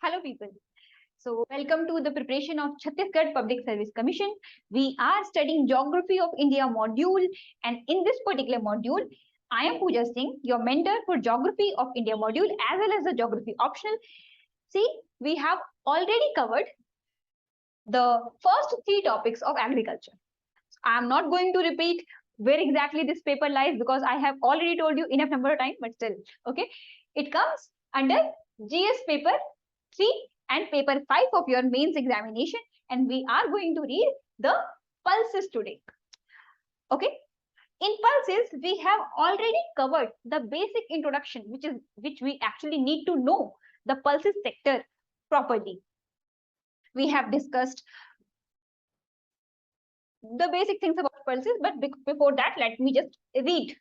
Hello people. So welcome to the preparation of Chhattisgarh Public Service Commission. We are studying Geography of India module, and in this particular module, I am Pooja Singh, your mentor for Geography of India module as well as the Geography optional. See, we have already covered the first three topics of agriculture. I am not going to repeat where exactly this paper lies because I have already told you enough number of times, but still, okay. It comes under GS paper 3 and paper 5 of your mains examination, and we are going to read the pulses today. Okay. In pulses, we have already covered the basic introduction, which we actually need to know the pulses sector properly. We have discussed the basic things about pulses, but before that, let me just read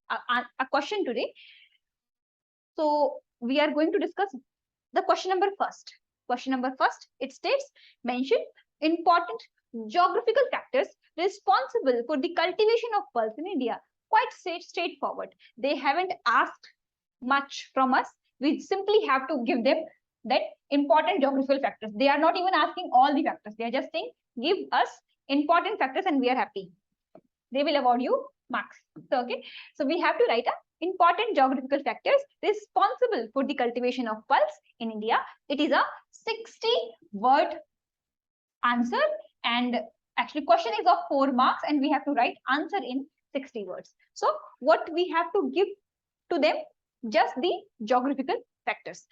a question today. So we are going to discuss the question number first. Question number first, it states, mention important geographical factors responsible for the cultivation of pulse in India. Quite straightforward. They haven't asked much from us. We simply have to give them that important geographical factors. They are not even asking all the factors. They are just saying, give us important factors and we are happy. They will award you marks. So, okay. So we have to write a important geographical factors responsible for the cultivation of pulse in India. It is a 60-word answer, and actually question is of 4 marks and we have to write answer in 60 words. So what we have to give to them? Just the geographical factors.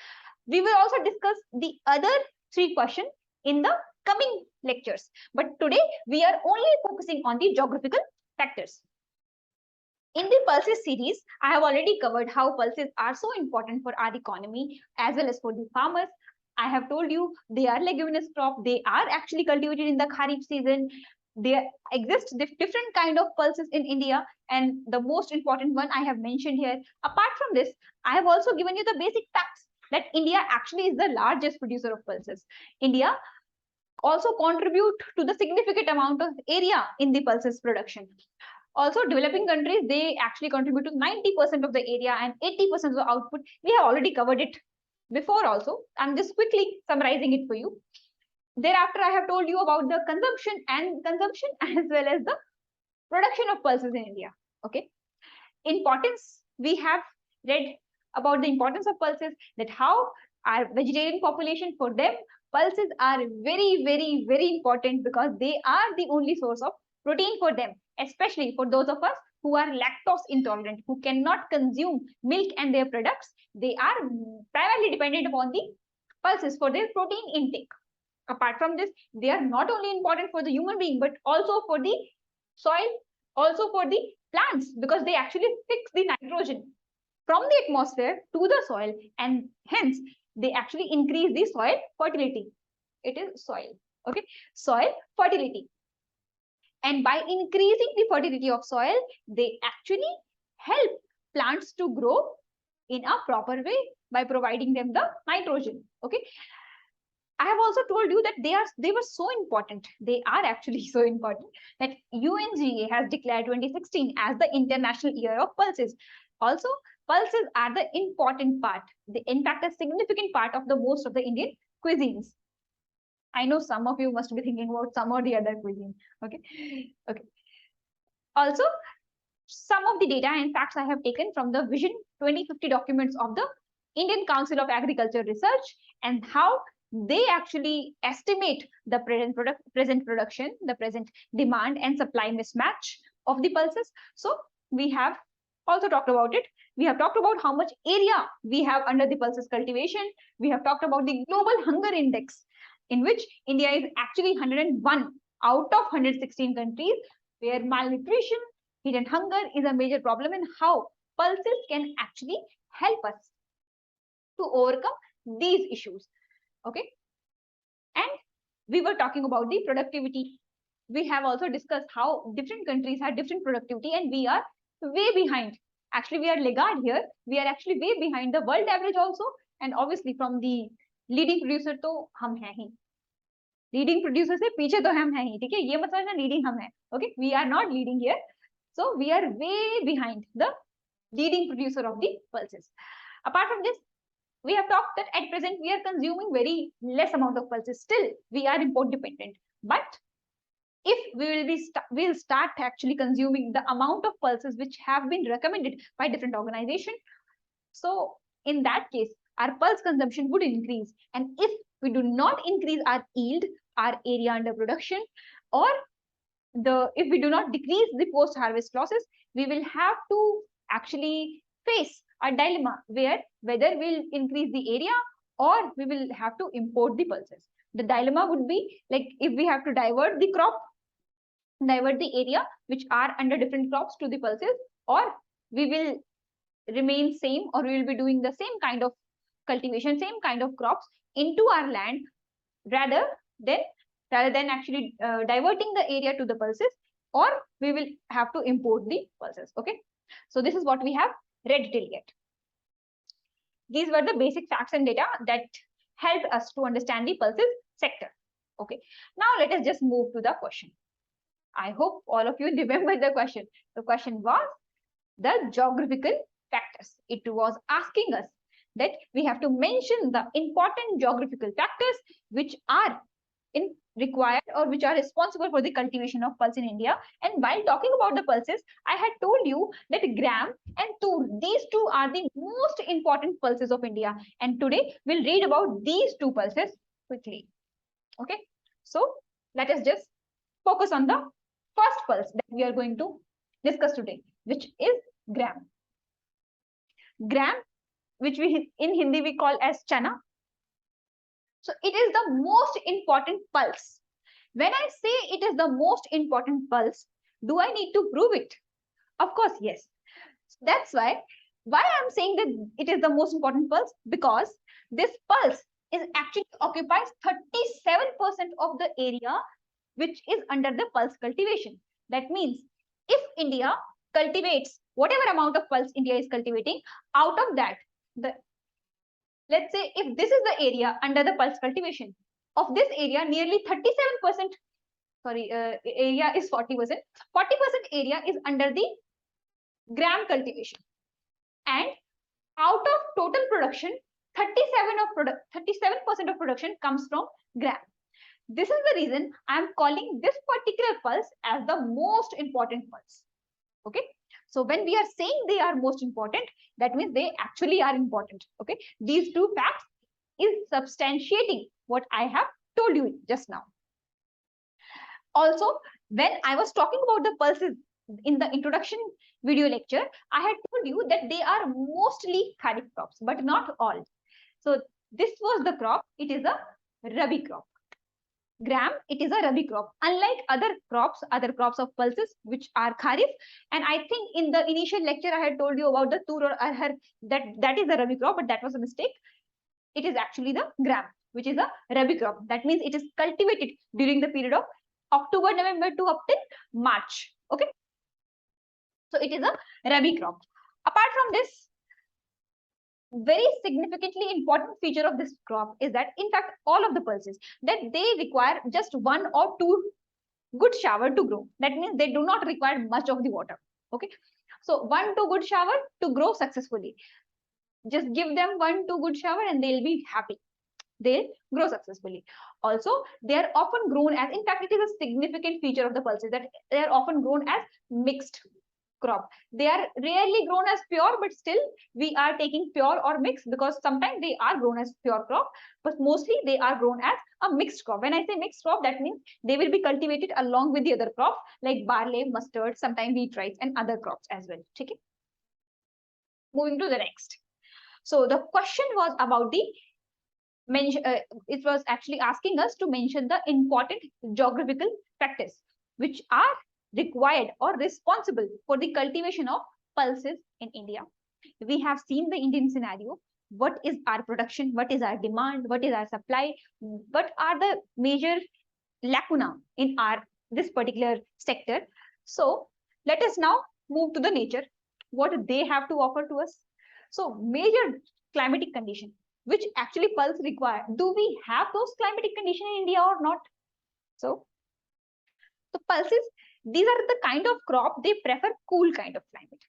We will also discuss the other 3 questions in the coming lectures, but today we are only focusing on the geographical factors. In the pulses series, I have already covered how pulses are so important for our economy as well as for the farmers. I have told you they are leguminous crop. They are actually cultivated in the Kharif season. There exist different kind of pulses in India, and the most important one I have mentioned here. Apart from this, I have also given you the basic facts that India actually is the largest producer of pulses. India also contribute to the significant amount of area in the pulses production. Also, developing countries, they actually contribute to 90% of the area and 80% of the output. We have already covered it before also. I'm just quickly summarizing it for you. Thereafter, I have told you about the consumption as well as the production of pulses in India. Okay. Importance, we have read about the importance of pulses, that how our vegetarian population, for them, pulses are very, very, very important because they are the only source of protein for them, especially for those of us who are lactose intolerant, who cannot consume milk and their products. They are primarily dependent upon the pulses for their protein intake. Apart from this, they are not only important for the human being, but also for the soil, also for the plants, because they actually fix the nitrogen from the atmosphere to the soil, and hence they actually increase the soil fertility. It is soil, okay, soil fertility. And by increasing the fertility of soil, they actually help plants to grow in a proper way by providing them the nitrogen. Okay. I have also told you that they were so important. They are actually so important that UNGA has declared 2016 as the International Year of Pulses. Also, pulses are the important part. They in fact a significant part of the most of the Indian cuisines. I know some of you must be thinking about some or the other cuisine. Okay. Okay. Also, some of the data and facts I have taken from the Vision 2050 documents of the Indian Council of Agriculture Research, and how they actually estimate the present production, the present demand and supply mismatch of the pulses. So we have also talked about it. We have talked about how much area we have under the pulses cultivation. We have talked about the global hunger index, in which India is actually 101 out of 116 countries where malnutrition, hidden hunger is a major problem, and how pulses can actually help us to overcome these issues. Okay. And we were talking about the productivity. We have also discussed how different countries have different productivity and we are way behind. Actually, we are laggard here. We are actually way behind the world average also. And obviously from the leading producer, तो हम हैं ही. Leading producer से पीछे तो हम हैं ही. ठीक है? ये मत समझना leading हम हैं. Okay? We are not leading here. So we are way behind the leading producer of the pulses. Apart from this, we have talked that at present we are consuming very less amount of pulses. Still, we are import dependent. But if we will be we'll start actually consuming the amount of pulses which have been recommended by different organizations, so in that case our pulse consumption would increase. And if we do not increase our yield, our area under production, or if we do not decrease the post harvest losses, we will have to actually face a dilemma where whether we'll increase the area or we will have to import the pulses. The dilemma would be like if we have to divert the crop, divert the area which are under different crops to the pulses, or we will remain same, or we will be doing the same kind of cultivation, same kind of crops into our land rather than actually diverting the area to the pulses, or we will have to import the pulses. Okay, so this is what we have read till yet. These were the basic facts and data that helped us to understand the pulses sector. Okay, now let us just move to the question. I hope all of you remember the question. The question was the geographical factors. It was asking us that we have to mention the important geographical factors which are required or which are responsible for the cultivation of pulse in India. And while talking about the pulses, I had told you that gram and tur, these two are the most important pulses of India. And today we'll read about these two pulses quickly. Okay, so let us just focus on the first pulse that we are going to discuss today, which is gram. Gram, which we in Hindi we call as chana. So it is the most important pulse. When I say it is the most important pulse, do I need to prove it? Of course, yes. That's why I'm saying that it is the most important pulse, because this pulse is actually occupies 37% of the area which is under the pulse cultivation. That means if India cultivates whatever amount of pulse India is cultivating, out of that, let's say if this is the area under the pulse cultivation, of this area nearly 37%, area is 40%, 40% area is under the gram cultivation. And out of total production, 37% of production comes from gram. This is the reason I am calling this particular pulse as the most important pulse. Okay, so when we are saying they are most important, that means they actually are important. Okay, these two facts is substantiating what I have told you just now. Also, when I was talking about the pulses in the introduction video lecture, I had told you that they are mostly kharif crops, but not all. So this was the crop. It is a rabi crop. Gram, it is a rabi crop, unlike other crops of pulses which are kharif. And I think in the initial lecture I had told you about the tur or arhar, that is a rabi crop, but that was a mistake. It is actually the gram, which is a rabi crop. That means it is cultivated during the period of October, November to up till March. Okay, so it is a rabi crop. Apart from this, very significantly important feature of this crop is that in fact all of the pulses that they require just 1 or 2 good shower to grow. That means they do not require much of the water. Okay, so 1-2 good shower to grow successfully. Just give them 1-2 good shower and they'll be happy. They'll grow successfully. Also, they are often grown as, in fact, it is a significant feature of the pulses that they are often grown as mixed crop. They are rarely grown as pure, but still we are taking pure or mixed because sometimes they are grown as pure crop, but mostly they are grown as a mixed crop. When I say mixed crop, that means they will be cultivated along with the other crops like barley, mustard, sometimes wheat, rice, and other crops as well. Okay. Moving to the next. So the question was about the it was actually asking us to mention the important geographical factors which are required or responsible for the cultivation of pulses in India. We have seen the Indian scenario. What is our production? What is our demand? What is our supply? What are the major lacuna in this particular sector? So let us now move to the nature. What they have to offer to us? So major climatic condition which actually pulse require. Do we have those climatic conditions in India or not? So the pulses, these are the kind of crop they prefer cool kind of climate,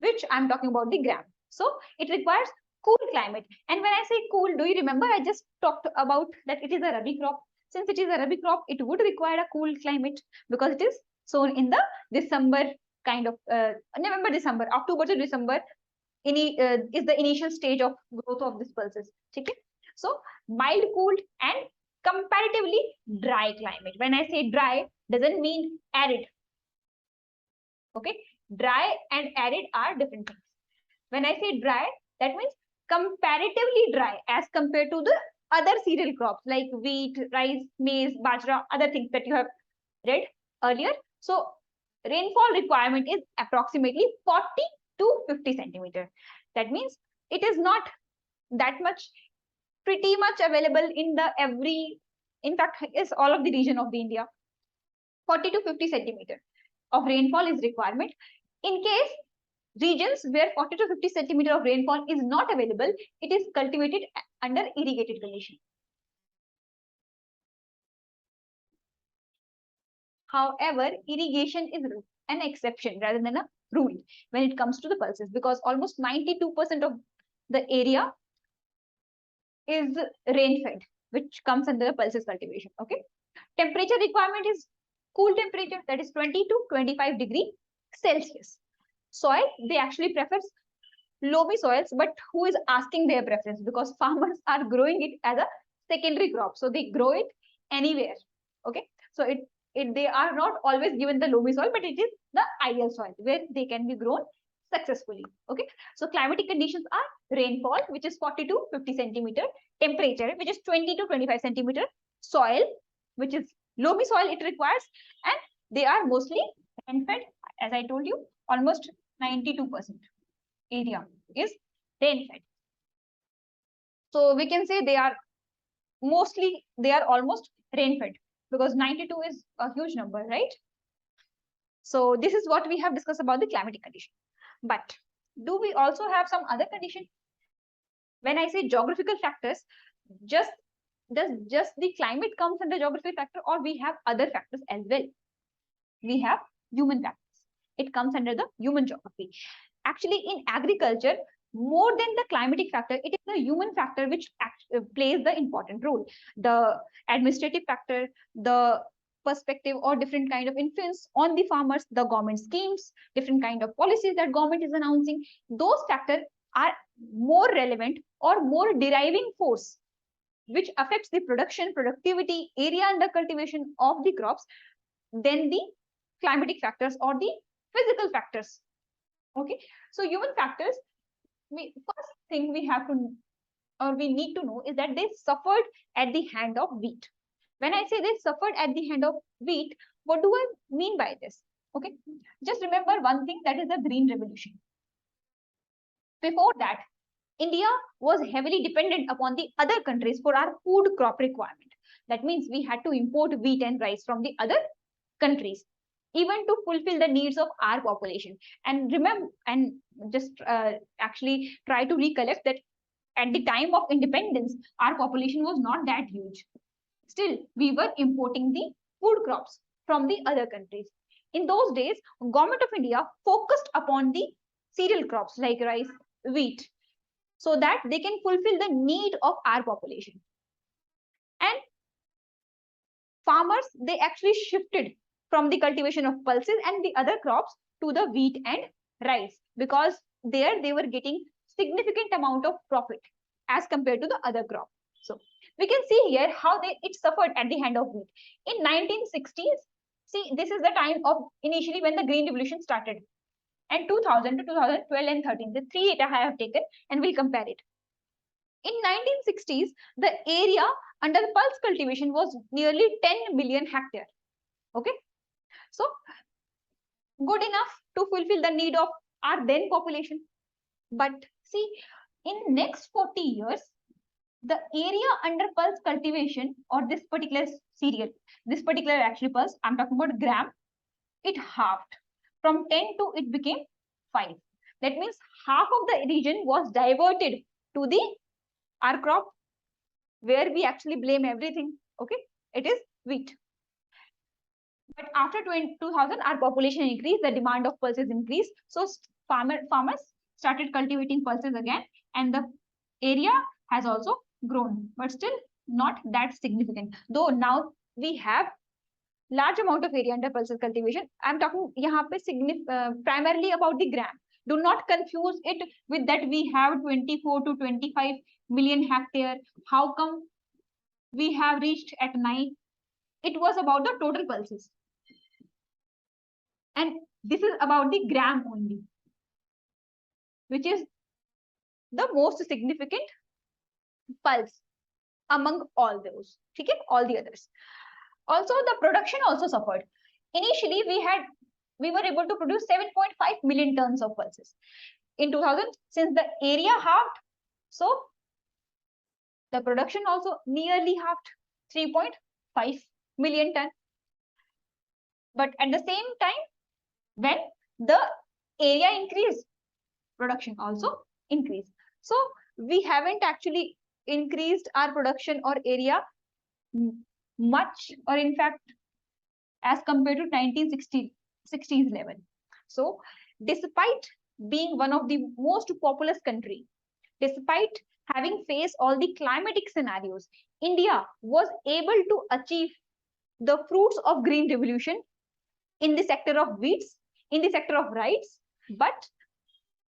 which I'm talking about the gram. So it requires cool climate. And when I say cool, do you remember I just talked about that it is a rabi crop? Since it is a rabi crop, it would require a cool climate because it is sown in the December kind of November, December, October to December is the initial stage of growth of these pulses. Okay? So mild, cool, and comparatively dry climate. When I say dry, doesn't mean arid. Okay, dry and arid are different things. When I say dry, that means comparatively dry as compared to the other cereal crops like wheat, rice, maize, bajra, other things that you have read earlier. So rainfall requirement is approximately 40 to 50 centimeter. That means it is not that much, pretty much available in the in fact, is all of the region of the India. 40 to 50 centimeter of rainfall is requirement. In case regions where 40 to 50 centimeter of rainfall is not available, it is cultivated under irrigated condition. However, irrigation is an exception rather than a rule when it comes to the pulses, because almost 92% of the area is rain fed, which comes under the pulses cultivation. Okay. Temperature requirement is cool temperature, that is 20 to 25 degree Celsius. Soil, they actually prefer loamy soils, but who is asking their preference? Because farmers are growing it as a secondary crop, so they grow it anywhere. Okay, so they are not always given the loamy soil, but it is the ideal soil where they can be grown successfully. Okay, so climatic conditions are rainfall, which is 40 to 50 centimeter, temperature, which is 20 to 25 centimeter, soil, which is loamy soil it requires, and they are mostly rain fed. As I told you, almost 92% area is rain fed. So we can say they are almost rain fed, because 92 is a huge number, right? So this is what we have discussed about the climatic condition. But do we also have some other condition? When I say geographical factors, does just the climate comes under geographical factor, or we have other factors as well? We have human factors. It comes under the human geography. Actually, in agriculture, more than the climatic factor, it is the human factor which plays the important role. The administrative factor, the perspective or different kind of influence on the farmers, the government schemes, different kind of policies that government is announcing, those factors are more relevant or more deriving force which affects the production, productivity, area under cultivation of the crops than the climatic factors or the physical factors. Okay, so human factors, first thing we have to or we need to know is that they suffered at the hand of wheat. When I say they suffered at the hand of wheat, what do I mean by this? Okay, just remember one thing, that is the Green Revolution. Before that, India was heavily dependent upon the other countries for our food crop requirement. That means we had to import wheat and rice from the other countries, even to fulfill the needs of our population. And remember, and just actually try to recollect that at the time of independence, our population was not that huge. Still, we were importing the food crops from the other countries. In those days, Government of India focused upon the cereal crops like rice, wheat, so that they can fulfill the need of our population. And farmers, they actually shifted from the cultivation of pulses and the other crops to the wheat and rice, because there they were getting significant amount of profit as compared to the other crop. So we can see here how it suffered at the hand of wheat. In 1960s, see, this is the time of initially when the Green Revolution started. And 2000 to 2012 and 13, the three data I have taken, and we'll compare it. In 1960s, the area under the pulse cultivation was nearly 10 million hectare. Okay, so good enough to fulfill the need of our then population. But see, in next 40 years, the area under pulse cultivation or this particular cereal, this particular actually pulse, I'm talking about gram, it halved. From 10 to it became 5. That means half of the region was diverted to the our crop, where we actually blame everything. Okay, it is wheat. But after 2000, our population increased, the demand of pulses increased. So farmers started cultivating pulses again, and the area has also grown, but still not that significant. Though now we have large amount of area under pulses cultivation. I'm talking primarily about the gram. Do not confuse it with that we have 24 to 25 million hectare. How come we have reached at 9? It was about the total pulses. And this is about the gram only, which is the most significant pulse among all those. Okay, all the others. Also, the production also suffered. Initially, we were able to produce 7.5 million tons of pulses. In 2000, since the area halved, so the production also nearly halved, 3.5 million ton. But at the same time, when the area increased, production also increased. So we haven't actually increased our production or area much, or in fact, as compared to 1960s level. So despite being one of the most populous country, despite having faced all the climatic scenarios, India was able to achieve the fruits of green revolution in the sector of wheats, in the sector of rice, but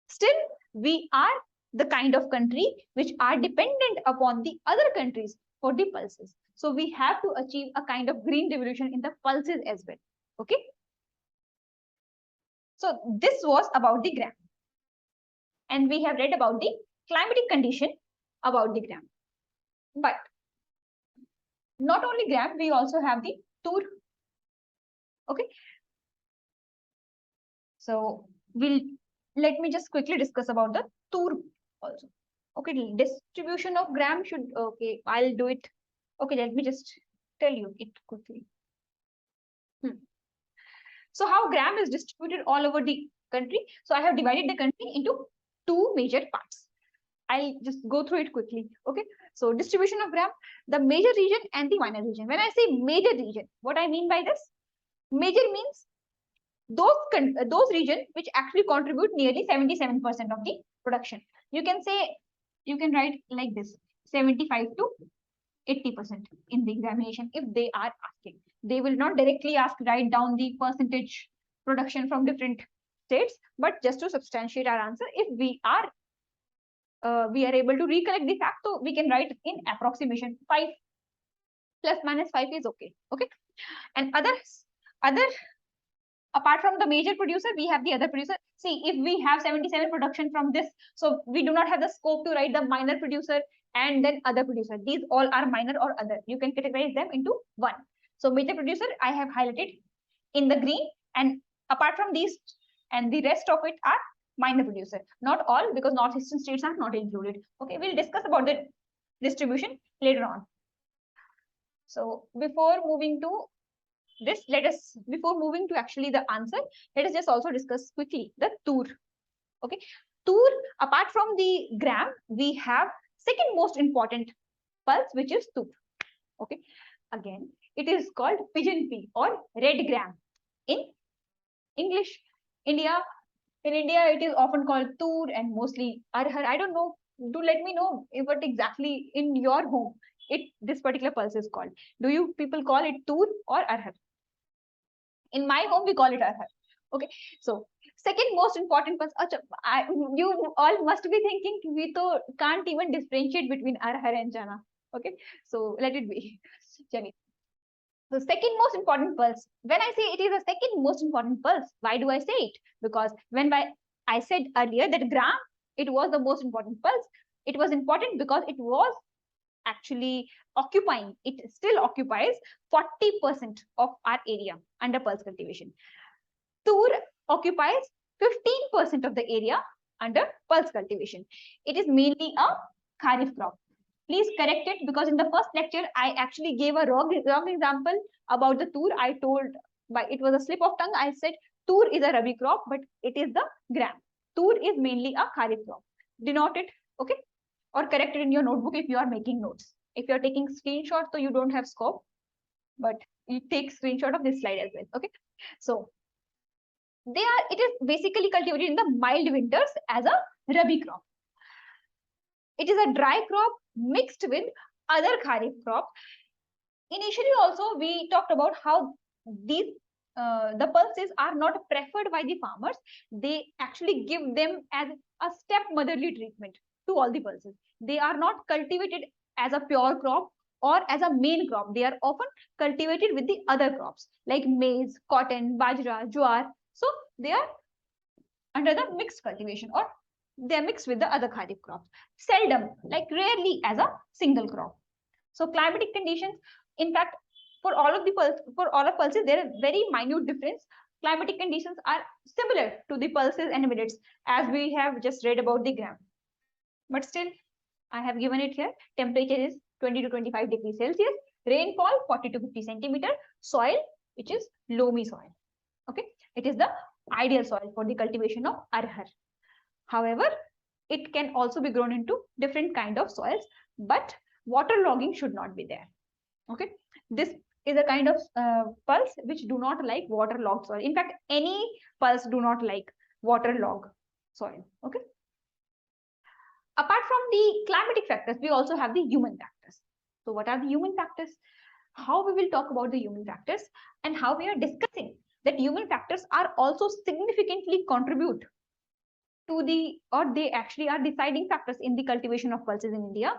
still we are the kind of country which are dependent upon the other countries for the pulses. So we have to achieve a kind of green revolution in the pulses as well. Okay. So this was about the gram. And we have read about the climatic condition about the gram. But not only gram, we also have the tur. Okay. So let me just quickly discuss about the tur also. Okay, distribution of gram should, okay, I'll do it. Okay, let me just tell you it quickly. So how gram is distributed all over the country? So I have divided the country into two major parts. I'll just go through it quickly. Okay, so distribution of gram, the major region and the minor region. When I say major region, what I mean by this? Major means those regions which actually contribute nearly 77% of the production. You can say, you can write like this, 75 to 80% in the examination if they are asking. They will not directly ask, write down the percentage production from different states, but just to substantiate our answer, if we are able to recollect the fact, so we can write in approximation 5 plus minus 5 is okay. Okay, and other apart from the major producer, we have the other producer. See, if we have 77 production from this, so we do not have the scope to write the minor producer and then other producer. These all are minor or other. You can categorize them into one. So major producer, I have highlighted in the green, and apart from these, and the rest of it are minor producer. Not all, because northeastern states are not included. Okay, we'll discuss about the distribution later on. So before moving to this, before moving to actually the answer, let us just also discuss quickly the tur. Okay, tur, apart from the gram, we have second most important pulse, which is tur. Okay, again, it is called pigeon pea or red gram in English. In India, it is often called tur and mostly arhar. I don't know. Do let me know what exactly in your home this particular pulse is called. Do you people call it tur or arhar? In my home, we call it arhar. Okay, so second most important pulse. You all must be thinking we can't even differentiate between arhar and chana. Okay, so let it be. The second most important pulse. When I say it is the second most important pulse, why do I say it? Because I said earlier that gram, it was the most important pulse. It was important because it was actually occupying, it still occupies 40% of our area under pulse cultivation. Tur occupies 15% of the area under pulse cultivation. It is mainly a kharif crop. Please correct it, because in the first lecture, I actually gave a wrong example about the tur. I told, it was a slip of tongue. I said tur is a rabi crop, but it is the gram. Tur is mainly a kharif crop. Denote it, okay? Or correct it in your notebook if you are making notes. If you are taking screenshot, so you don't have scope, but you take screenshot of this slide as well, okay? So it is basically cultivated in the mild winters as a rabi crop. it is a dry crop mixed with other kharif crop. Initially also we talked about how these the pulses are not preferred by the farmers. They actually give them as a stepmotherly treatment to all the pulses. They are not cultivated as a pure crop or as a main crop. They are often cultivated with the other crops like maize, cotton, bajra, jowar. So they are under the mixed cultivation, or they are mixed with the other kharif crops. Seldom, like rarely as a single crop. So climatic conditions, in fact, for all of pulses, there is very minute difference. Climatic conditions are similar to the pulses and millets, as we have just read about the gram. But still, I have given it here. Temperature is 20 to 25 degrees Celsius. Rainfall 40 to 50 centimeter. Soil, which is loamy soil. Okay, it is the ideal soil for the cultivation of arhar. However, it can also be grown into different kind of soils, but waterlogging should not be there. Okay, this is a kind of pulse which do not like waterlogged soil. In fact, any pulse do not like waterlogged soil. Okay. Apart from the climatic factors, we also have the human factors. So what are the human factors? How we will talk about the human factors, and how we are discussing that human factors are also significantly contribute to the, or they actually are deciding factors in the cultivation of pulses in India.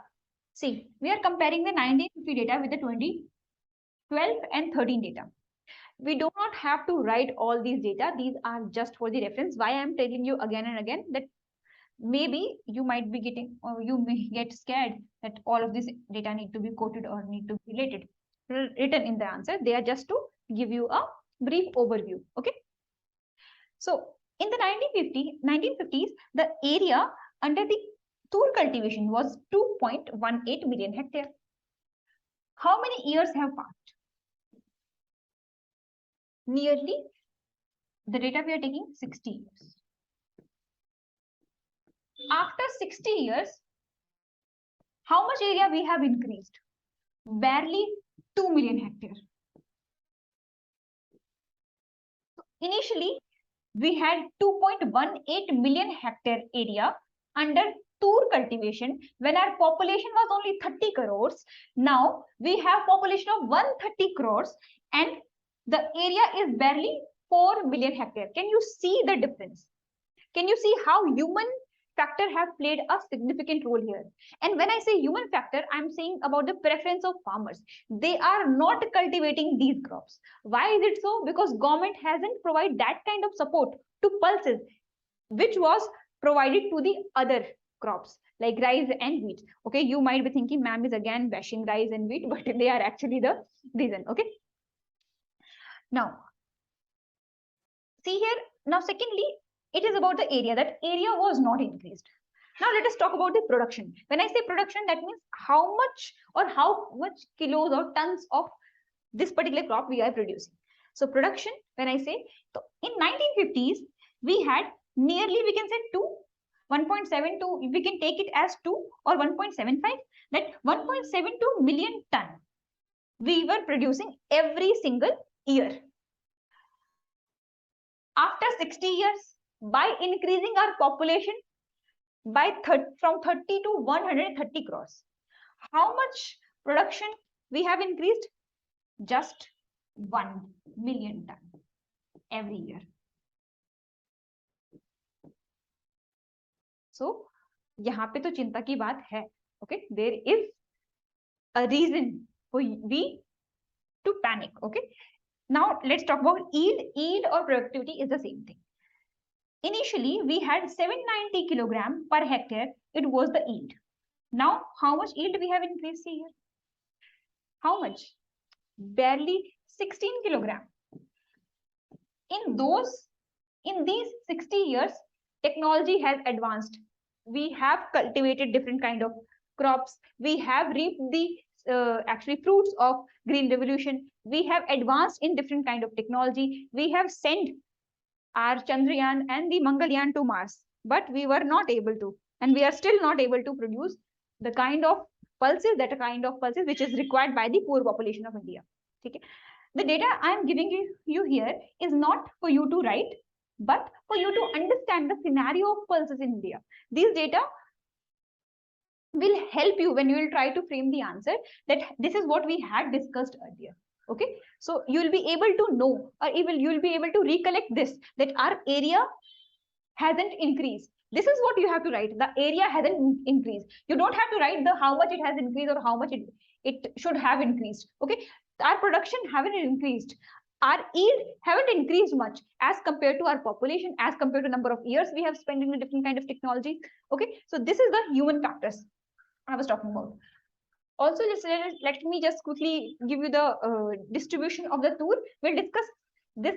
See, we are comparing the 1950 data with the 2012 and 13 data. We do not have to write all these data. These are just for the reference. Why I am telling you again and again that maybe you might be getting, or you may get scared that all of this data need to be quoted or need to be written in the answer. They are just to give you a brief overview. Okay. So in the 1950s, the area under the tur cultivation was 2.18 million hectare. How many years have passed? Nearly, the data we are taking 60 years. After 60 years, how much area we have increased? Barely 2 million hectare. Initially, we had 2.18 million hectare area under tur cultivation when our population was only 30 crores. Now we have population of 130 crores and the area is barely 4 million hectare. Can you see the difference? Can you see how human factor have played a significant role here? And when I say human factor, I'm saying about the preference of farmers. They are not cultivating these crops. Why is it so? Because government hasn't provided that kind of support to pulses, which was provided to the other crops like rice and wheat. Okay, you might be thinking, ma'am is again bashing rice and wheat, but they are actually the reason. Okay. Now, see here. Now, secondly, it is about the area. That area was not increased. Now let us talk about the production. When I say production, that means how much kilos or tons of this particular crop we are producing. So production, when I say, so in 1950s, we had nearly, we can say 1.72, we can take it as 2 or 1.75, that 1.72 million ton we were producing every single year. After 60 years, by increasing our population from 30 to 130 crores, how much production we have increased? Just 1 million ton every year. So यहाँ पे तो चिंता की बात है. Okay, there is a reason for we to panic. Okay, now let's talk about yield. Yield or productivity is the same thing. Initially, we had 790 kilogram per hectare. It was the yield. Now, how much yield we have increased here? How much? Barely 16 kilogram. In these 60 years, technology has advanced. We have cultivated different kind of crops. We have reaped the actually fruits of green revolution. We have advanced in different kind of technology. We have sent our Chandrayaan and the Mangalyaan to Mars, but we were not able to, and we are still not able to produce the kind of pulses which is required by the poor population of India. Okay. The data I am giving you here is not for you to write, but for you to understand the scenario of pulses in India. These data will help you when you will try to frame the answer that this is what we had discussed earlier. Okay, so you will be able to know, or even you will be able to recollect this, that our area hasn't increased. This is what you have to write. The area hasn't increased. You don't have to write the how much it has increased or how much it should have increased. Okay, our production haven't increased. Our yield haven't increased much as compared to our population, as compared to number of years we have spent in a different kind of technology. Okay, so this is the human factors I was talking about. Also, let me just quickly give you the distribution of the tour. We'll discuss this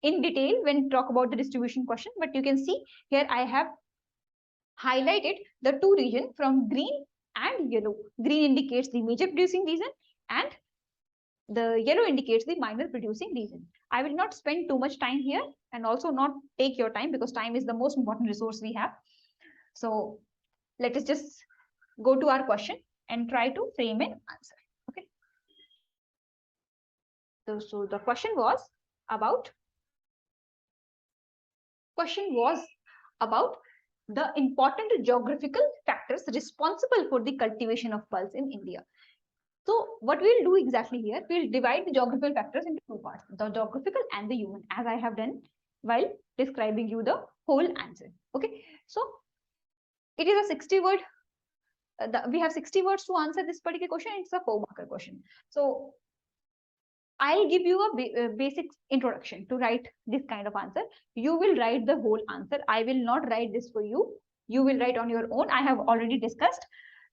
in detail when talk about the distribution question, but you can see here I have highlighted the two regions from green and yellow. Green indicates the major producing region and the yellow indicates the minor producing region. I will not spend too much time here and also not take your time because time is the most important resource we have. So let us just go to our question and try to frame an answer. Okay. So the question was about the important geographical factors responsible for the cultivation of pulse in India. So what we'll do exactly here, we'll divide the geographical factors into two parts, the geographical and the human, as I have done while describing you the whole answer. Okay, so it is a 60-word. We have 60 words to answer this particular question. It's a 4-marker question. So I'll give you a basic introduction to write this kind of answer. You will write the whole answer. I will not write this for you. You will write on your own. I have already discussed.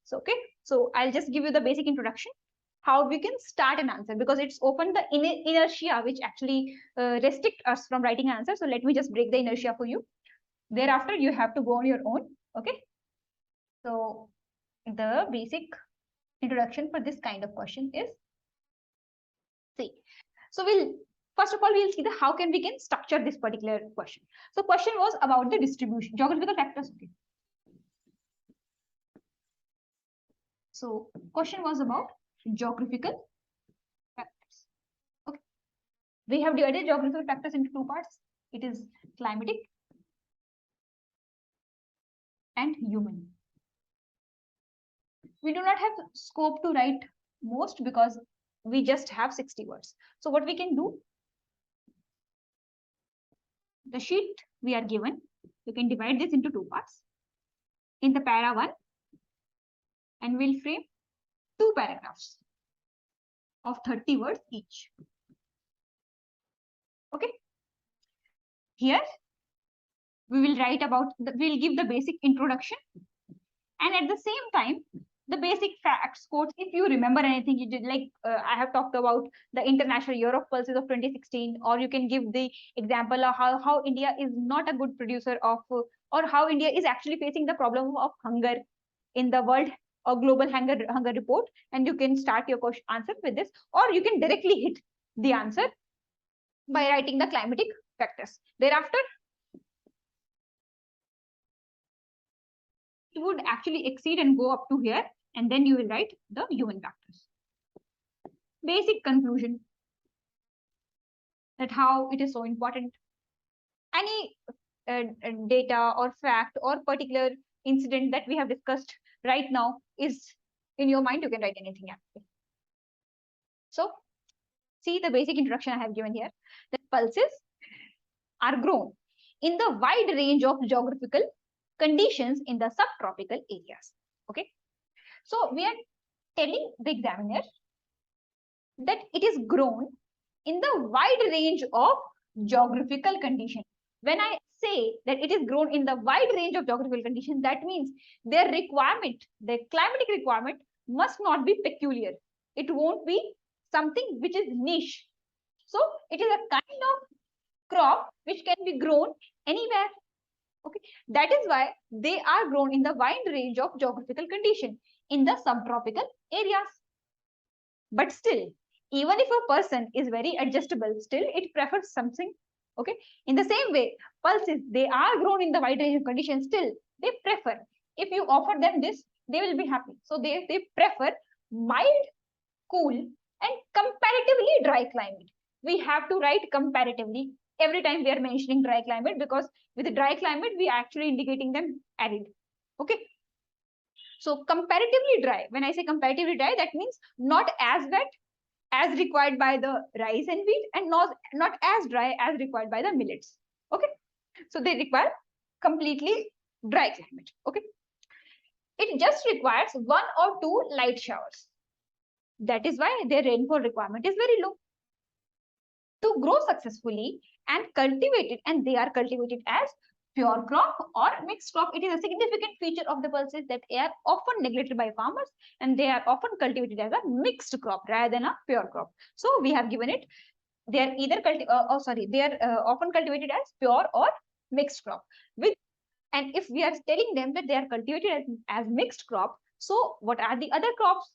So, okay. So I'll just give you the basic introduction, how we can start an answer, because it's often the inertia which actually restrict us from writing an answer. So let me just break the inertia for you. Thereafter, you have to go on your own. Okay. So the basic introduction for this kind of question is, see, so first of all we'll see the how can we can structure this particular question. So question was about the distribution geographical factors. Okay, so question was about geographical factors. Okay, we have divided geographical factors into two parts. It is climatic and human. We do not have scope to write most because we just have 60 words. So what we can do, the sheet we are given, you can divide this into two parts. In the para 1, and we'll frame 2 paragraphs of 30 words each. Okay. Here we will write about, we'll give the basic introduction, and at the same time the basic facts quotes. If you remember anything you did, like I have talked about the International Year of Pulses of 2016, or you can give the example of how India is not a good producer of, or how India is actually facing the problem of hunger in the world or global hunger report, and you can start your question answer with this, or you can directly hit the answer by writing the climatic factors. Thereafter, it would actually exceed and go up to here, and then you will write the human factors. Basic conclusion that how it is so important. Any data or fact or particular incident that we have discussed right now is in your mind, you can write anything actually. So see the basic introduction I have given here, that pulses are grown in the wide range of geographical conditions in the subtropical areas. Okay, so we are telling the examiner that it is grown in the wide range of geographical conditions. When I say that it is grown in the wide range of geographical conditions, that means their requirement, their climatic requirement must not be peculiar. It won't be something which is niche. So it is a kind of crop which can be grown anywhere. Okay, that is why they are grown in the wide range of geographical condition in the subtropical areas. But still, even if a person is very adjustable, still it prefers something. Okay, in the same way, pulses, they are grown in the wide range of conditions, still they prefer, if you offer them this, they will be happy. So they prefer mild, cool and comparatively dry climate. We have to write comparatively every time we are mentioning dry climate, because with the dry climate we are actually indicating them arid. Okay, So comparatively dry, when I say comparatively dry, that means not as wet as required by the rice and wheat, and not as dry as required by the millets. Okay, so they require completely dry climate. Okay, it just requires 1 or 2 light showers. That is why their rainfall requirement is very low. To grow successfully and cultivated, and they are cultivated as pure crop or mixed crop, it is a significant feature of the pulses that are often neglected by farmers, and they are often cultivated as a mixed crop rather than a pure crop. So we have given it, they are either they are often cultivated as pure or mixed crop. With, and if we are telling them that they are cultivated as mixed crop, so what are the other crops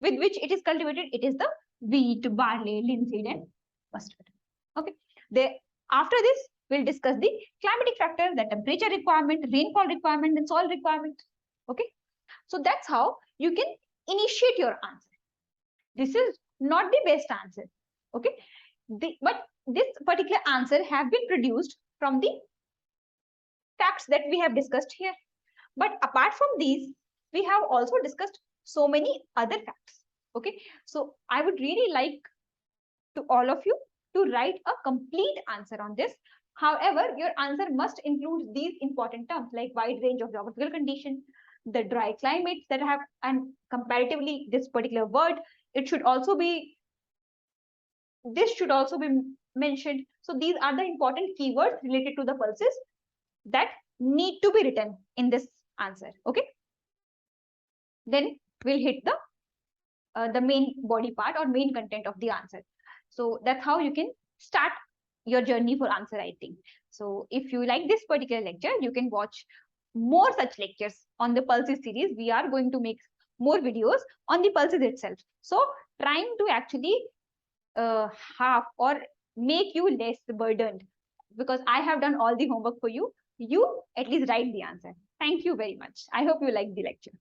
with which it is cultivated? It is the wheat, barley, linseed, and mustard. Okay. They, after this, we'll discuss the climatic factors, the temperature requirement, rainfall requirement, and soil requirement. Okay. So that's how you can initiate your answer. This is not the best answer. Okay. But this particular answer have been produced from the facts that we have discussed here. But apart from these, we have also discussed so many other facts. Okay. So I would really like to all of you to write a complete answer on this. However, your answer must include these important terms like wide range of geographical condition, the dry climates that have, and comparatively this particular word, it should also be, this should also be mentioned. So these are the important keywords related to the pulses that need to be written in this answer. Okay. Then we'll hit the main body part or main content of the answer. So that's how you can start your journey for answer writing. So if you like this particular lecture, you can watch more such lectures on the pulses series. We are going to make more videos on the pulses itself. So trying to actually half or make you less burdened, because I have done all the homework for you. You at least write the answer. Thank you very much. I hope you like the lecture.